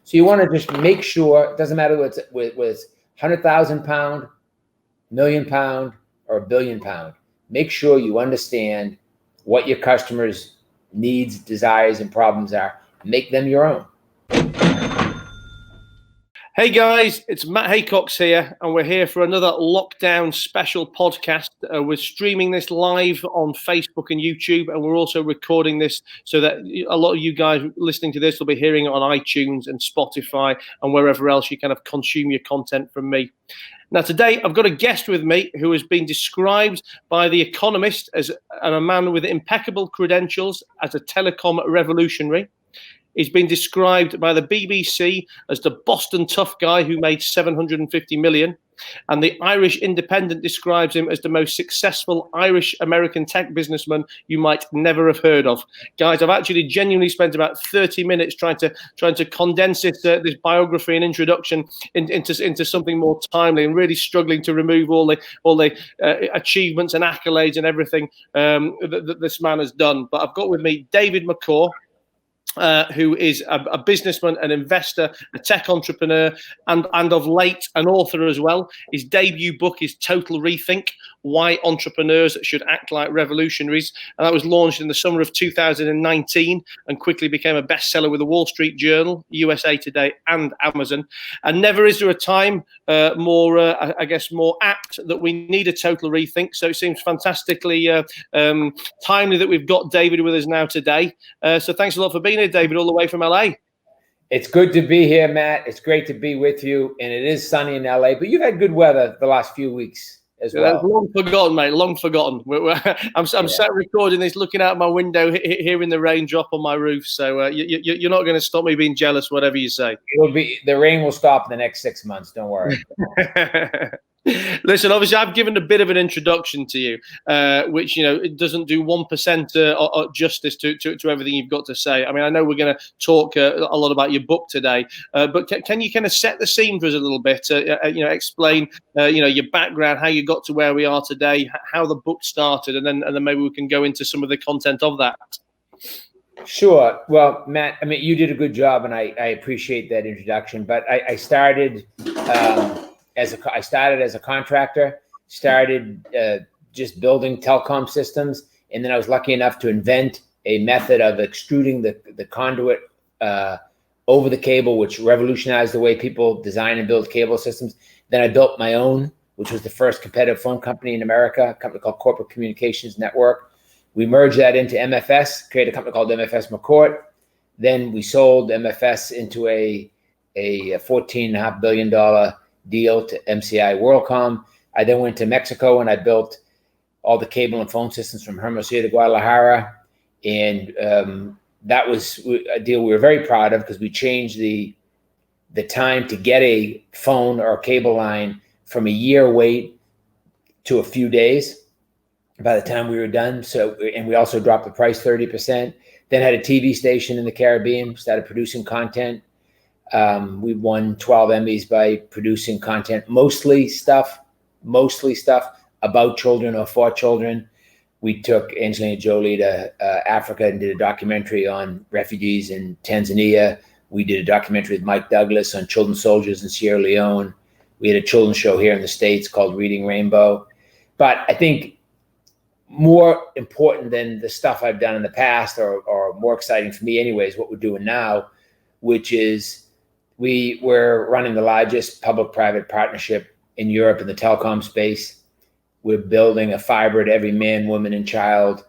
So you want to just make sure, it doesn't matter whether it's 100,000 pound, million pound, or a billion pound. Make sure you understand what your customers' needs, desires, and problems are. Make them your own. Hey guys, it's Matt Haycox here, and we're here for another lockdown special podcast. We're streaming this live on Facebook and YouTube, and we're also recording this so that a lot of you guys listening to this will be hearing it on iTunes and Spotify and wherever else you kind of consume your content from me. Now, today I've got a guest with me who has been described by The Economist as a man with impeccable credentials as a telecom revolutionary. He's been described by the BBC as the Boston tough guy who made 750 million. And the Irish Independent describes him as the most successful Irish-American tech businessman you might never have heard of. Guys, I've actually genuinely spent about 30 minutes trying to condense this biography and introduction into something more timely, and really struggling to remove all the achievements and accolades and everything that this man has done. But I've got with me David McCourt, who is a businessman, an investor, a tech entrepreneur, and of late an author as well. His debut book is Total Rethink: Why Entrepreneurs Should Act Like Revolutionaries, and that was launched in the summer of 2019 and quickly became a bestseller with the Wall Street Journal, USA Today, and Amazon. And never is there a time more apt that we need a total rethink. So it seems fantastically timely that we've got David with us now today. So thanks a lot for being here, David, all the way from LA. It's good to be here, Matt. It's great to be with you. And it is sunny in LA, but you've had good weather the last few weeks as well. Long forgotten, mate. Long forgotten. I'm sat recording this, looking out my window, hearing the rain drop on my roof. So you're not going to stop me being jealous, whatever you say. The rain will stop in the next 6 months. Don't worry. Listen, obviously, I've given a bit of an introduction to you, which, it doesn't do 1% justice to everything you've got to say. I mean, I know we're going to talk a lot about your book today, but can you kind of set the scene for us a little bit? Explain, your background, how you got to where we are today, how the book started, and then maybe we can go into some of the content of that. Sure. Well, Matt, I mean, you did a good job, and I appreciate that introduction. But I started as a contractor, just building telecom systems, and then I was lucky enough to invent a method of extruding the conduit over the cable, which revolutionized the way people design and build cable systems. Then I built my own, which was the first competitive phone company in America, a company called Corporate Communications Network. We merged that into MFS, created a company called MFS McCourt. Then we sold MFS into a $14.5 billion deal to MCI WorldCom. I then went to Mexico and I built all the cable and phone systems from Hermosillo to Guadalajara. And that was a deal we were very proud of, because we changed the time to get a phone or a cable line from a year wait to a few days by the time we were done. And we also dropped the price 30%. Then had a TV station in the Caribbean, started producing content. We won 12 Emmys by producing content, mostly stuff about children or for children. We took Angelina Jolie to Africa and did a documentary on refugees in Tanzania. We did a documentary with Mike Douglas on children soldiers in Sierra Leone. We had a children's show here in the States called Reading Rainbow. But I think more important than the stuff I've done in the past, or more exciting for me anyways, what we're doing now, which is we're running the largest public-private partnership in Europe in the telecom space. We're building a fibre to every man, woman, and child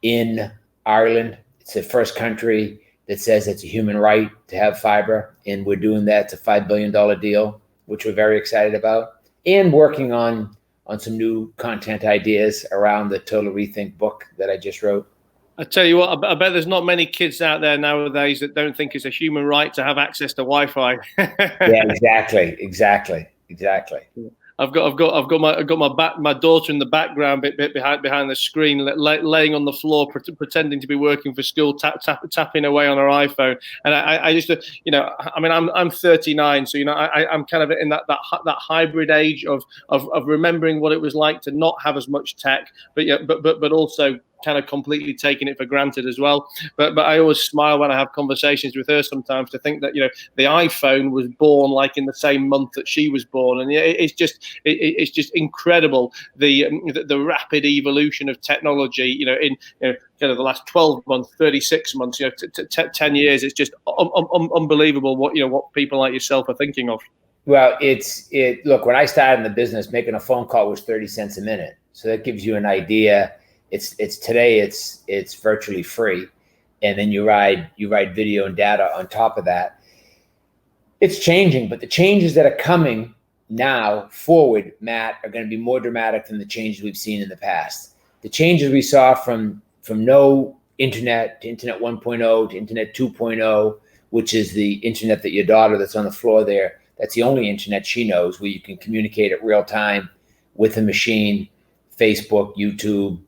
in Ireland. It's the first country that says it's a human right to have fibre, and we're doing that. It's a $5 billion deal, which we're very excited about, and working on some new content ideas around the Total Rethink book that I just wrote. I tell you what, I bet there's not many kids out there nowadays that don't think it's a human right to have access to Wi-Fi. Yeah, exactly. I've got my daughter in the background, bit behind the screen, laying on the floor, pretending to be working for school, tapping away on her iPhone. And I just, I mean, I'm 39, so I'm kind of in that hybrid age of remembering what it was like to not have as much tech, but also kind of completely taken it for granted as well. But I always smile when I have conversations with her sometimes to think that, you know, the iPhone was born like in the same month that she was born, and it's just incredible the rapid evolution of technology. You know, in kind of the last 12 months, 36 months, 10 years. It's just unbelievable what people like yourself are thinking of. Well, look, when I started in the business, making a phone call was 30 cents a minute. So that gives you an idea. It's today it's virtually free. And then you ride video and data on top of that. It's changing, but the changes that are coming now forward, Matt, are going to be more dramatic than the changes we've seen in the past. The changes we saw from no internet to internet 1.0 to internet 2.0, which is the internet that your daughter that's on the floor there, that's the only internet she knows, where you can communicate at real time with a machine, Facebook, YouTube,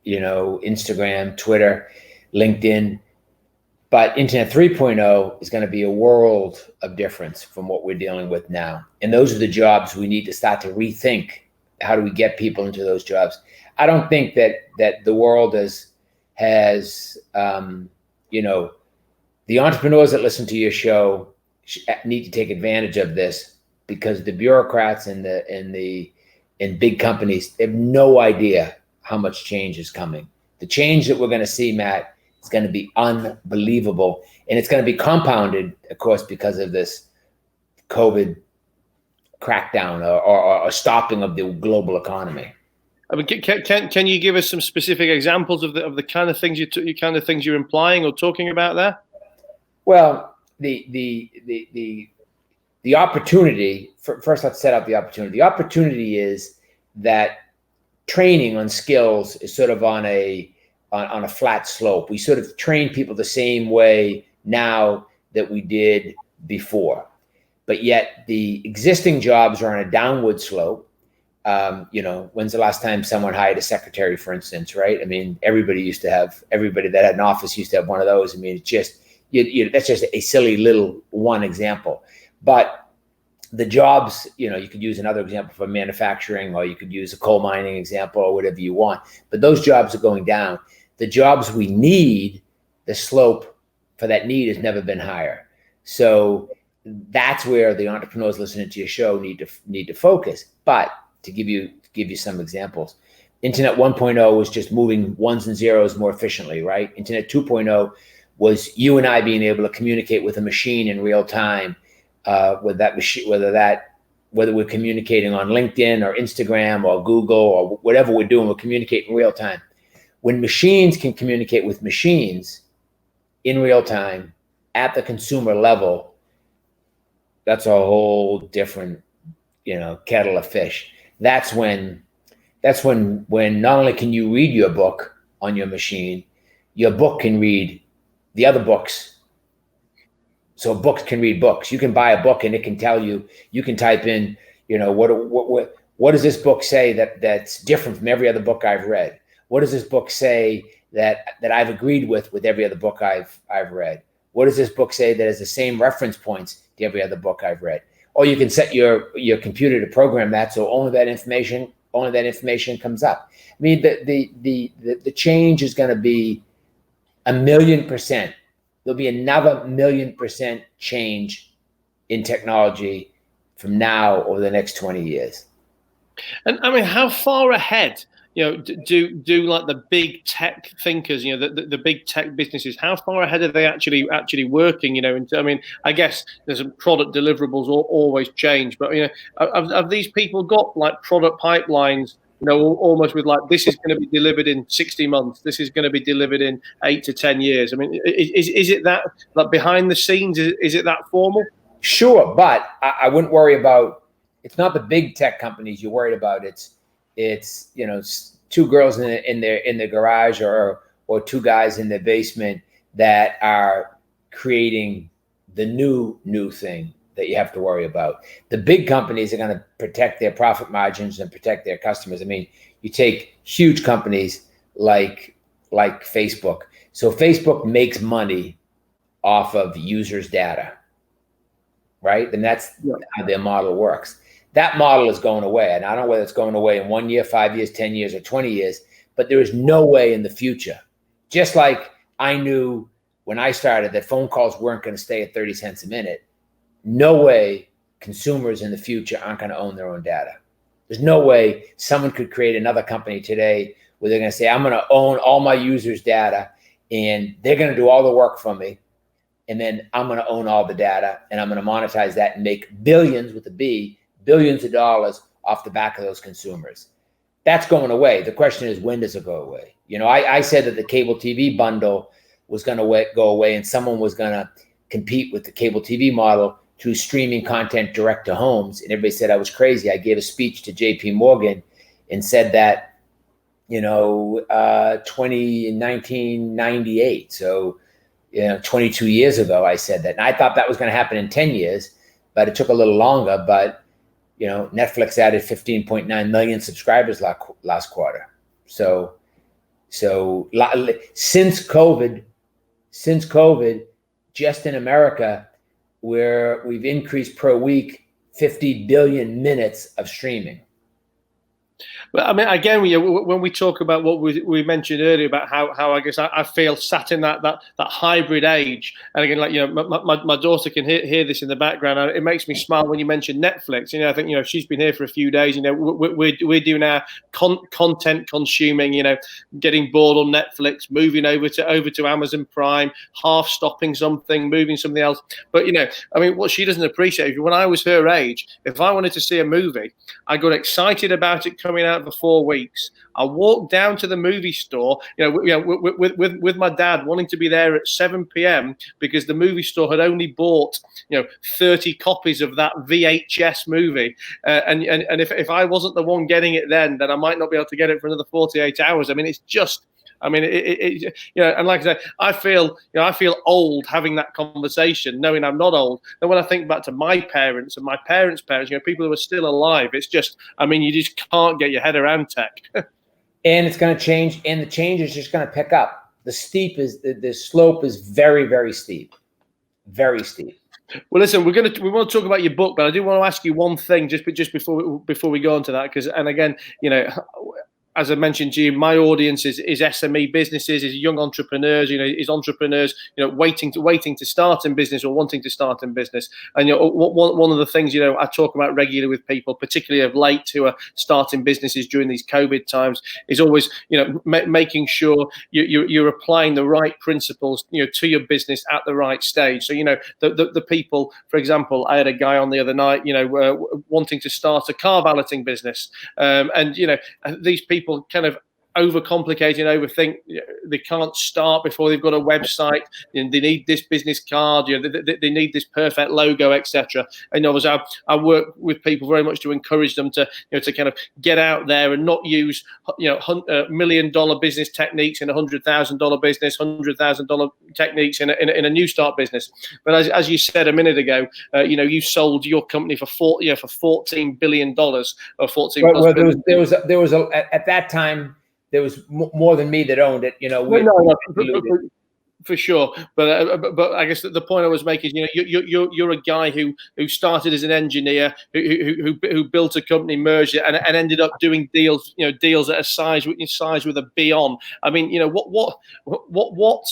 Instagram, Twitter, LinkedIn. But internet 3.0 is going to be a world of difference from what we're dealing with now. And those are the jobs we need to start to rethink. How do we get people into those jobs? I don't think that the world has the entrepreneurs that listen to your show need to take advantage of this, because the bureaucrats and big companies have no idea how much change is coming. The change that we're going to see, Matt, is going to be unbelievable, and it's going to be compounded, of course, because of this COVID crackdown or stopping of the global economy. I mean, can you give us some specific examples of the kind of things you're implying or talking about there? Well, the opportunity, first let's set up the opportunity. The opportunity is that training on skills is sort of on a flat slope. We sort of train people the same way now that we did before, but yet the existing jobs are on a downward slope. When's the last time someone hired a secretary, for instance, right? I mean, everybody that had an office used to have one of those. I mean, it's just, that's just a silly little one example. But the jobs, you could use another example for manufacturing, or you could use a coal mining example, or whatever you want. But those jobs are going down. The jobs we need, the slope for that need has never been higher. So that's where the entrepreneurs listening to your show need to focus. But to give you some examples, Internet 1.0 was just moving ones and zeros more efficiently, right? Internet 2.0 was you and I being able to communicate with a machine in real time, with that machine, whether we're communicating on LinkedIn or Instagram or Google or whatever we're doing, we're communicating in real time. When machines can communicate with machines in real time at the consumer level, that's a whole different, kettle of fish. That's when not only can you read your book on your machine, your book can read the other books. So books can read books. You can buy a book and it can tell you, you can type in, what does this book say that's different from every other book I've read? What does this book say that I've agreed with every other book I've read? What does this book say that has the same reference points to every other book I've read? Or you can set your computer to program that so only that information comes up. I mean, the change is going to be 1,000,000%. There'll be another 1,000,000% change in technology from now over the next 20 years. And I mean, how far ahead, do like the big tech thinkers, the big tech businesses, how far ahead are they actually working? I mean, I guess there's some product deliverables always change, but have these people got like product pipelines? Almost with like, this is going to be delivered in 60 months. This is going to be delivered in 8 to 10 years. I mean, is it that, like, behind the scenes? Is it that formal? Sure, but I wouldn't worry about. It's not the big tech companies you're worried about. It's two girls in their garage or two guys in their basement that are creating the new thing that you have to worry about. The big companies are going to protect their profit margins and protect their customers. I mean, you take huge companies like Facebook. So Facebook makes money off of users' data, right? And that's how their model works. That model is going away. And I don't know whether it's going away in 1 year, 5 years, 10 years, or 20 years, but there is no way in the future, just like I knew when I started that phone calls weren't going to stay at 30 cents a minute, no way consumers in the future aren't going to own their own data. There's no way someone could create another company today where they're going to say, I'm going to own all my users' data and they're going to do all the work for me. And then I'm going to own all the data and I'm going to monetize that and make billions with a B, billions of dollars off the back of those consumers. That's going away. The question is, when does it go away? You know, I said that the cable TV bundle was going to go away and someone was going to compete with the cable TV model through streaming content direct to homes. And everybody said I was crazy. I gave a speech to JP Morgan and said that, you know, in 1998. So, you know, 22 years ago, I said that. And I thought that was going to happen in 10 years, but it took a little longer. But, you know, Netflix added 15.9 million subscribers last quarter. So since COVID, just in America, where we've increased per week 50 billion minutes of streaming. But I mean, again, when we talk about what we mentioned earlier about how I guess I feel sat in that hybrid age, and again, like, you know, my daughter can hear this in the background. And it makes me smile when you mention Netflix. You know, I think, you know, she's been here for a few days. You know, we're doing our content consuming. You know, getting bored on Netflix, moving over to Amazon Prime, half stopping something, moving something else. But, you know, I mean, what she doesn't appreciate is when I was her age, if I wanted to see a movie, I got excited about it coming out for 4 weeks. I walked down to the movie store, with my dad wanting to be there at 7 p.m. because the movie store had only bought, 30 copies of that VHS movie, and if I wasn't the one getting it then I might not be able to get it for another 48 hours. I mean, it's just. I mean, and like I said, I feel old having that conversation, knowing I'm not old. And when I think back to my parents and my parents' parents, people who are still alive, it's just, I mean, you just can't get your head around tech. And it's going to change, and the change is just going to pick up. The slope is very, very steep, very steep. Well, listen, we want to talk about your book, but I do want to ask you one thing just before we go on to that, because, and again, as I mentioned to you, my audience is SME businesses, is young entrepreneurs, is entrepreneurs, waiting to start in business or wanting to start in business. And one of the things I talk about regularly with people, particularly of late, who are starting businesses during these COVID times, is always making sure you're applying the right principles to your business at the right stage. So the people, for example, I had a guy on the other night, wanting to start a car valeting business, and these people kind of overcomplicate and overthink. They can't start before they've got a website, and they need this business card, they need this perfect logo, etc. And obviously I work with people very much to encourage them to to kind of get out there and not use $1 million business techniques in $100,000 business, $100,000 techniques in a new start business. But as you said a minute ago, you sold your company for $14 billion or 14. Well, there was at that time. There was more than me that owned it, for sure. But I guess the point I was making is, you're a guy who started as an engineer, who built a company, merged it, and ended up doing deals at a size with a B on. I mean, what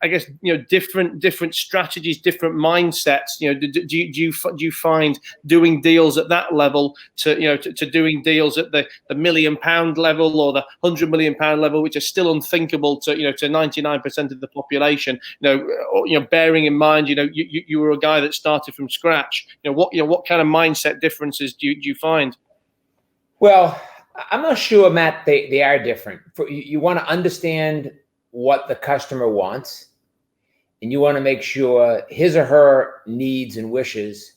I guess different strategies, different mindsets. Do you find doing deals at that level to doing deals at the £1 million level or the £100 million level, which are still unthinkable to 99% of the population? Bearing in mind you were a guy that started from scratch. What kind of mindset differences do you find? Well, I'm not sure, Matt. They are different. You want to understand what the customer wants, and you want to make sure his or her needs and wishes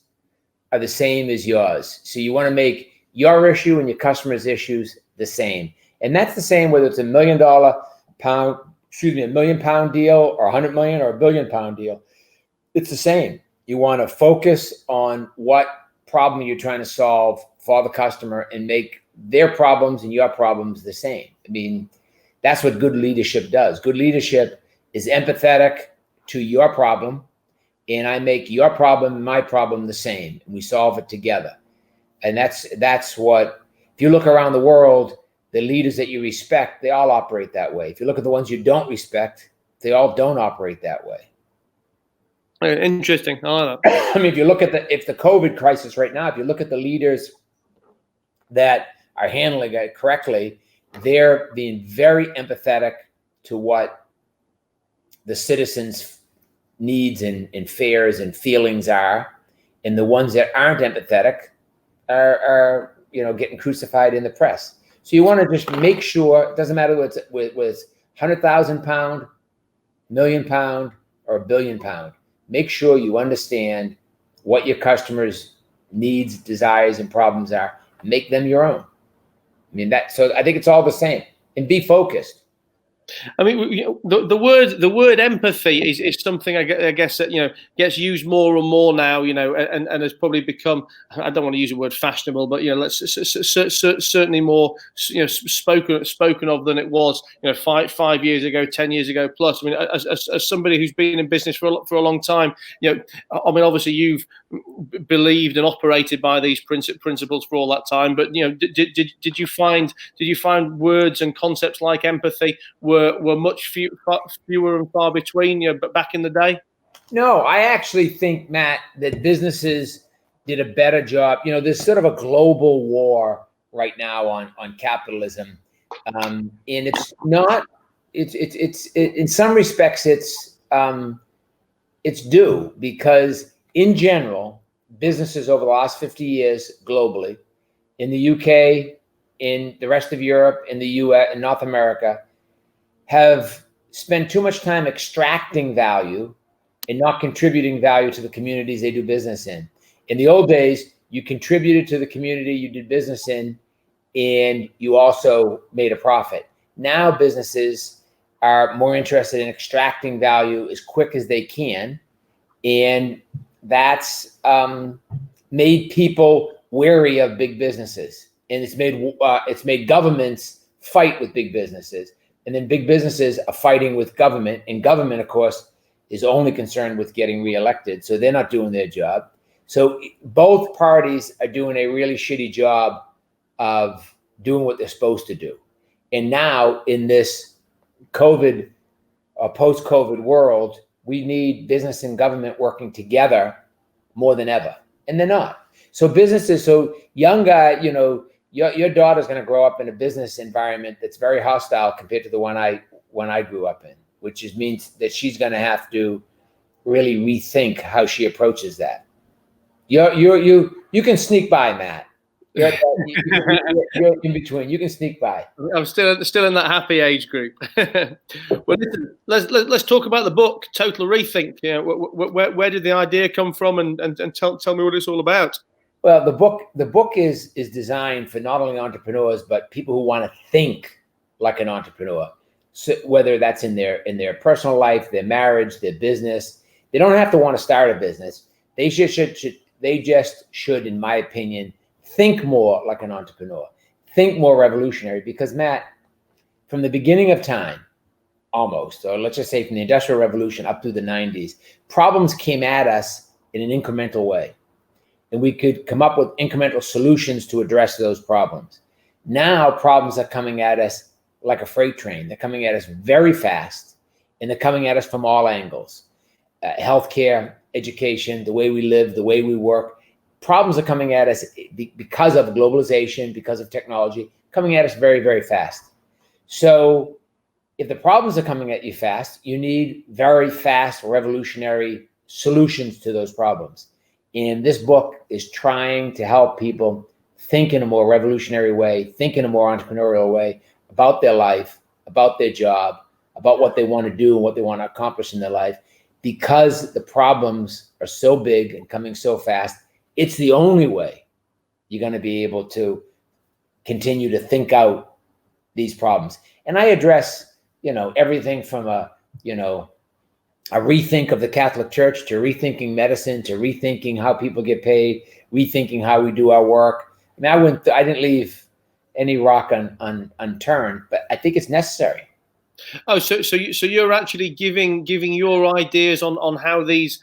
are the same as yours. So you want to make your issue and your customer's issues the same. And that's the same whether it's $1 million deal or 100 million or £1 billion deal. It's the same. You want to focus on what problem you're trying to solve for the customer and make their problems and your problems the same. I mean, that's what good leadership does. Good leadership is empathetic to your problem, and I make your problem and my problem the same, and we solve it together. And that's what, if you look around the world, the leaders that you respect, they all operate that way. If you look at the ones you don't respect, they all don't operate that way. Interesting. I like that. I mean, if you look at the COVID crisis right now, if you look at the leaders that are handling it correctly, they're being very empathetic to what the citizens' needs and fears and feelings are, and the ones that aren't empathetic are getting crucified in the press. So you want to just make sure it doesn't matter whether it's £100,000, £1,000,000, or £1 billion. Make sure you understand what your customers' needs, desires, and problems are. Make them your own. I mean, so I think it's all the same. And be focused. I mean, the word empathy is something I guess that gets used more and more now, and has probably become, I don't want to use the word fashionable, but let's certainly more spoken of than it was 5 years ago, 10 years ago plus. I mean, as somebody who's been in business for a long time, I mean, obviously you've believed and operated by these principles for all that time, but did you find words and concepts like empathy were much fewer and far between, but back in the day? No, I actually think, Matt, that businesses did a better job. There's sort of a global war right now on capitalism, and it's not. It's in some respects it's due, because in general, businesses over the last 50 years globally, in the UK, in the rest of Europe, in the US, in North America, have spent too much time extracting value and not contributing value to the communities they do business in. In the old days, you contributed to the community you did business in, and you also made a profit. Now businesses are more interested in extracting value as quick as they can, and that's made people wary of big businesses, and it's made governments fight with big businesses. And then big businesses are fighting with government, and government, of course, is only concerned with getting reelected. So they're not doing their job. So both parties are doing a really shitty job of doing what they're supposed to do. And now in this COVID or post-COVID world, we need business and government working together more than ever. And they're not. So businesses, so young guy, your daughter's going to grow up in a business environment that's very hostile compared to the one I grew up in, which means that she's going to have to really rethink how she approaches that. You can sneak by, Matt. You're in between. You can sneak by. I'm still in that happy age group. Well, listen, let's talk about the book, Total Rethink. Where did the idea come from, and tell me what it's all about. Well, the book is designed for not only entrepreneurs, but people who want to think like an entrepreneur. So whether that's in their personal life, their marriage, their business, they don't have to want to start a business. They just should, in my opinion, think more like an entrepreneur, think more revolutionary. Because Matt, from the beginning of time, almost, or let's just say from the Industrial Revolution up through the 90s, problems came at us in an incremental way. And we could come up with incremental solutions to address those problems. Now problems are coming at us like a freight train. They're coming at us very fast, and they're coming at us from all angles. Healthcare, education, the way we live, the way we work. Problems are coming at us because of globalization, because of technology, coming at us very, very fast. So if the problems are coming at you fast, you need very fast, revolutionary solutions to those problems. And this book is trying to help people think in a more revolutionary way, think in a more entrepreneurial way about their life, about their job, about what they want to do and what they want to accomplish in their life. Because the problems are so big and coming so fast, it's the only way you're going to be able to continue to think out these problems. And I address, everything from a rethink of the Catholic Church, to rethinking medicine, to rethinking how people get paid, rethinking how we do our work. I mean, I didn't leave any rock unturned, but I think it's necessary. Oh, so you're actually giving your ideas on how these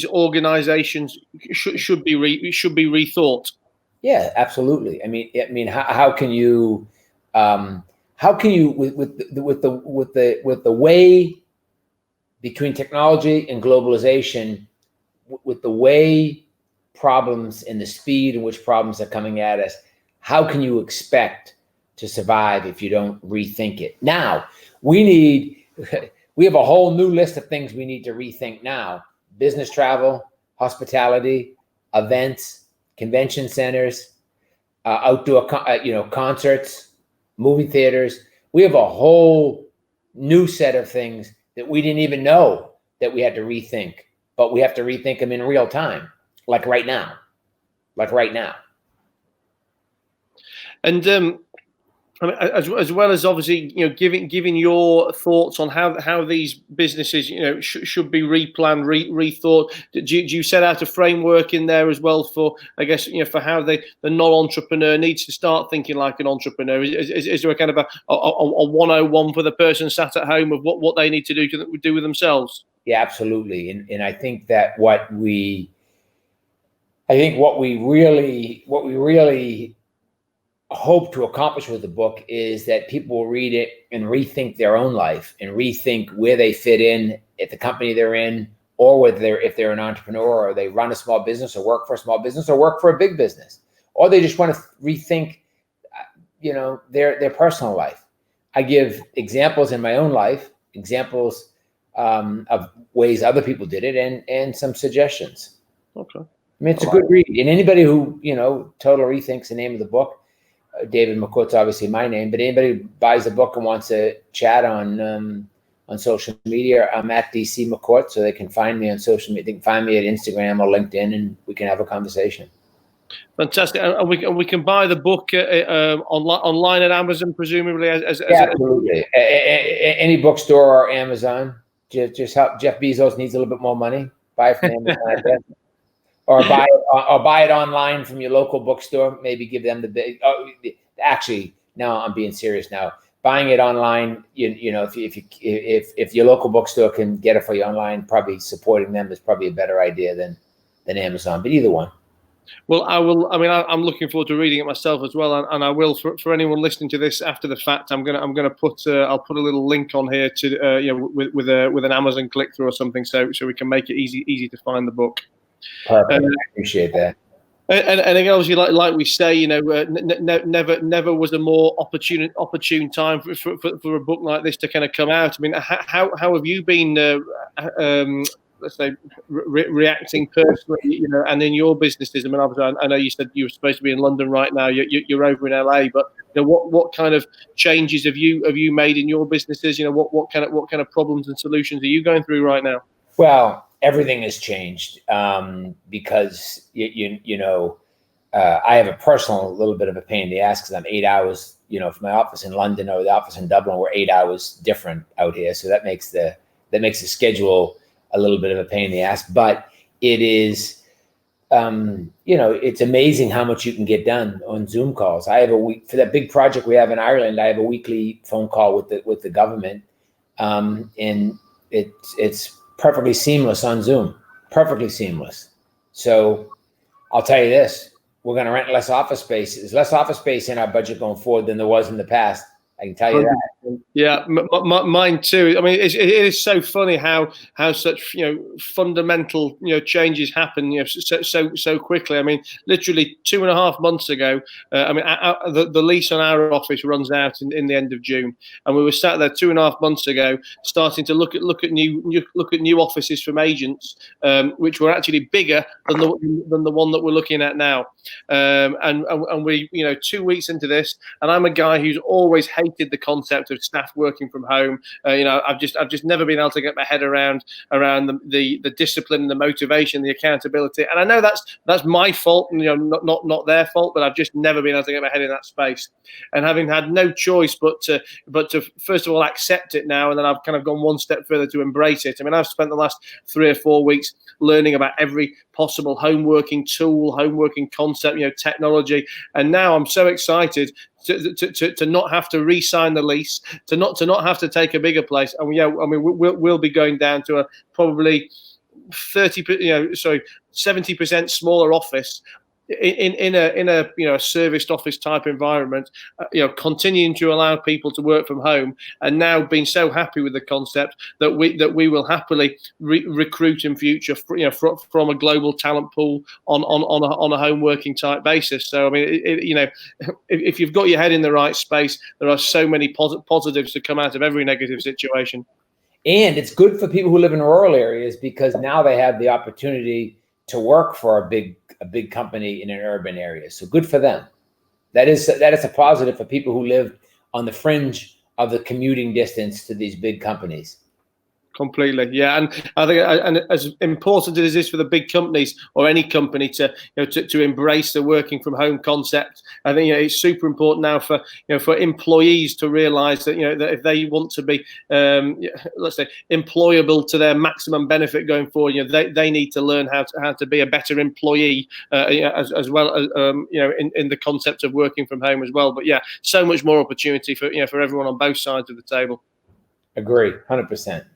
organizations should be rethought. Yeah, absolutely. I mean, how can you How can you, with the way between technology and globalization, with the way problems and the speed in which problems are coming at us, how can you expect to survive if you don't rethink it? Now, we have a whole new list of things we need to rethink now. Business travel, hospitality, events, convention centers, outdoor concerts, movie theaters. We have a whole new set of things that we didn't even know that we had to rethink, but we have to rethink them in real time, like right now. And I mean, as well as obviously, giving your thoughts on how these businesses, should be replanned, rethought. Do you set out a framework in there as well for, I guess, for how the non-entrepreneur needs to start thinking like an entrepreneur? Is there a kind of a 101 for the person sat at home of what they need to do with themselves? Yeah, absolutely. And I think that what we really hope to accomplish with the book is that people will read it and rethink their own life and rethink where they fit in at the company they're in, or whether if they're an entrepreneur or they run a small business or work for a small business or work for a big business, or they just want to rethink, their personal life. I give examples in my own life, examples of ways other people did it, and some suggestions. Okay. I mean, it's a good read. And anybody who, Total Rethink's the name of the book. David McCourt's obviously my name, but anybody who buys the book and wants to chat on social media, I'm at DC McCourt, so they can find me on social media. They can find me at Instagram or LinkedIn, and we can have a conversation. Fantastic. And we can buy the book online at Amazon, presumably. Absolutely. Any bookstore or Amazon. Just help. Jeff Bezos needs a little bit more money. Buy it from Amazon, I guess. Or buy it online from your local bookstore. Maybe give them the big. Actually, now I'm being serious. Now buying it online, if your local bookstore can get it for you online, probably supporting them is probably a better idea than Amazon. But either one. Well, I will. I mean, I'm looking forward to reading it myself as well, and I will for anyone listening to this after the fact. I'll put a little link on here to with an Amazon click through or something, so we can make it easy to find the book. Perfect. I appreciate that. And again, obviously, like we say, never was a more opportune time for a book like this to kind of come out. I mean, how have you been, let's say, reacting personally, and in your businesses? I mean, obviously, I know you said you were supposed to be in London right now. You're over in LA, but what kind of changes have you made in your businesses? What kind of problems and solutions are you going through right now? Well, everything has changed because I have a personal little bit of a pain in the ass because I'm 8 hours, from my office in London or the office in Dublin, we're 8 hours different out here. So that makes the schedule a little bit of a pain in the ass. But it is, it's amazing how much you can get done on Zoom calls. I have a week for that big project we have in Ireland. I have a weekly phone call with the government, and it's perfectly seamless on Zoom, perfectly seamless. So I'll tell you this, we're going to rent less office space. There's less office space in our budget going forward than there was in the past. I can tell you that. Yeah, mine too. I mean, it is so funny how such fundamental changes happen so quickly. I mean, literally 2.5 months ago. The lease on our office runs out in the end of June, and we were sat there 2.5 months ago, starting to look at new offices from agents, which were actually bigger than the one that we're looking at now. And we 2 weeks into this, and I'm a guy who's always hated the concept of staff working from home. I've just never been able to get my head around the discipline and the motivation, the accountability. And I know that's my fault, not their fault, but I've just never been able to get my head in that space. And having had no choice but to first of all accept it now, and then I've kind of gone one step further to embrace it. I mean, I've spent the last 3 or 4 weeks learning about every possible home working tool, home working concept, technology, and now I'm so excited to not have to re-sign the lease, to not have to take a bigger place, and we'll be going down to a probably 70% smaller office, in a a serviced office type environment, continuing to allow people to work from home, and now being so happy with the concept that we will happily recruit in future, from a global talent pool on a home working type basis. So I mean, if you've got your head in the right space, there are so many positives to come out of every negative situation. And it's good for people who live in rural areas, because now they have the opportunity to work for a big company in an urban area. So good for them. That is a positive for people who live on the fringe of the commuting distance to these big companies. Completely, yeah, and I think, and as important as it is for the big companies or any company to embrace the working from home concept, I think it's super important now for for employees to realise that that if they want to be let's say employable to their maximum benefit going forward, they need to learn how to be a better employee as well as in the concept of working from home as well. But yeah, so much more opportunity for everyone on both sides of the table. Agree, 100%.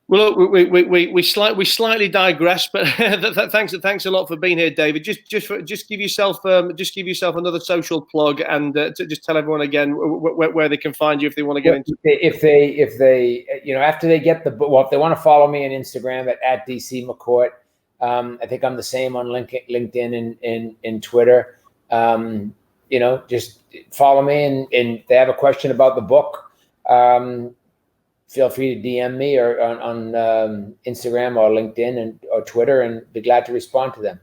Well, look, we slightly digress, but thanks a lot for being here, David. Just give yourself another social plug, and to just tell everyone again where they can find you if they want to get into. If they after they get the book, well, if they want to follow me on Instagram at DC McCourt, I think I'm the same on LinkedIn and Twitter. Just follow me, and if they have a question about the book, feel free to DM me or on Instagram or LinkedIn or Twitter, and be glad to respond to them.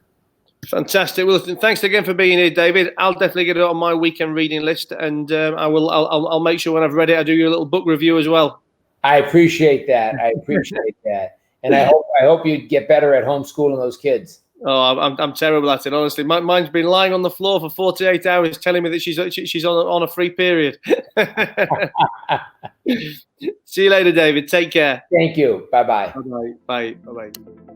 Fantastic. Well, thanks again for being here, David. I'll definitely get it on my weekend reading list, and I'll make sure when I've read it, I do you a little book review as well. I appreciate that. And I hope you get better at homeschooling those kids. Oh, I'm terrible at it, honestly. Mine's been lying on the floor for 48 hours telling me that she's on a free period. See you later, David. Take care. Thank you. Bye-bye. Bye-bye. Bye. Bye-bye.